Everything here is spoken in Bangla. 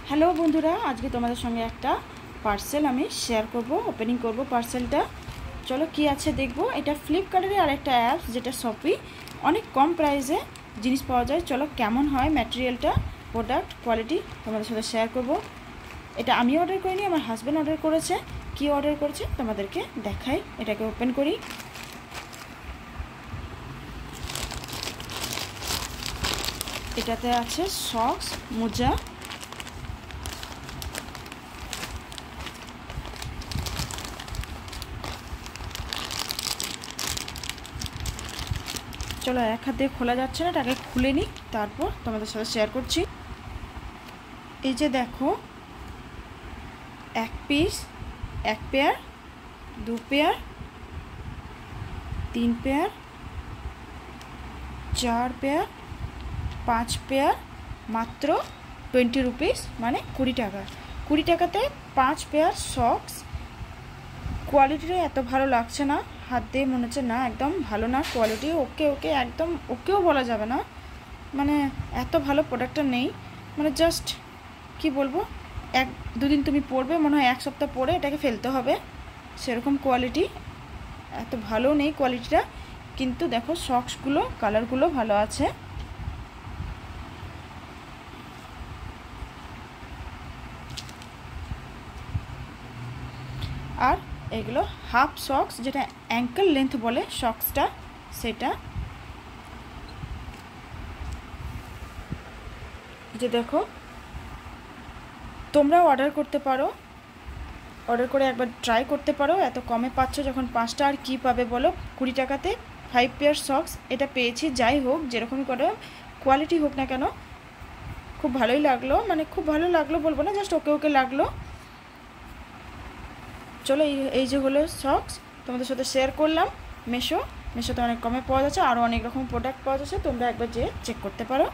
হ্যালো বন্ধুরা, আজকে তোমাদের সঙ্গে একটা পার্সেল আমি শেয়ার করব, ওপেনিং করব পার্সেলটা। চলো কি আছে দেখবো। এটা ফ্লিপকার্টের আর একটা অ্যাপস যেটা শপি, অনেক কম প্রাইসে জিনিস পাওয়া যায়। চলো কেমন হয় ম্যাটেরিয়ালটা, প্রোডাক্ট কোয়ালিটি তোমাদের সাথে শেয়ার করব। এটা আমি অর্ডার করিনি, আমার হাজব্যান্ড অর্ডার করেছে। কি অর্ডার করেছে তোমাদেরকে দেখাই। এটাকে ওপেন করি। এটাতে আছে সক্স, মোজা, চলো এক হাত দিয়ে খোলা যাচ্ছে না, এটাকে খুলে নিই, তারপর তোমাদের সাথে শেয়ার করছি। এই যে দেখো, এক পিস, এক পেয়ার, দু পেয়ার, তিন পেয়ার, চার পেয়ার, পাঁচ পেয়ার, মাত্র 20 রুপিস, মানে 20 টাকা। 20 টাকাতে 5 পেয়ার সক্স। কোয়ালিটিটা এত ভালো লাগছে না, হাত দিয়ে মনে হচ্ছে না, একদম ভালো না কোয়ালিটি। ওকে ওকে একদম ওকেও বলা যাবে না, মানে এত ভালো প্রোডাক্টটা নেই। মানে জাস্ট কি বলবো, এক দুদিন তুমি পরবে, মনে হয় এক সপ্তাহ পরে এটাকে ফেলতে হবে, সেরকম কোয়ালিটি। এত ভালো নেই কোয়ালিটিটা, কিন্তু দেখো সক্সগুলো, কালারগুলো ভালো আছে। আর এগুলো হাফ সক্স, যেটা অ্যাঙ্কেল লেন্থ বলে সক্সটা, সেটা। যে দেখো, তোমরাও অর্ডার করতে পারো, অর্ডার করে একবার ট্রাই করতে পারো। এত কমে পাচ্ছ যখন 5টা, আর কি পাবে বলো 20 টাকাতে 5 পেয়ার সক্স। এটা পেয়েছি, যাই হোক যেরকমই করে কোয়ালিটি হোক না কেন, খুব ভালোই লাগলো। মানে খুব ভালো লাগলো বলবো না, জাস্ট ওকে ওকে লাগলো। চলো এই যে হলো সক্স, তোমাদের সাথে শেয়ার করলাম। মেশোতে অনেক কমে পাওয়া যাচ্ছে, আরও অনেক রকম প্রোডাক্ট পাওয়া যাচ্ছে, তোমরা একবার যেয়ে চেক করতে পারো।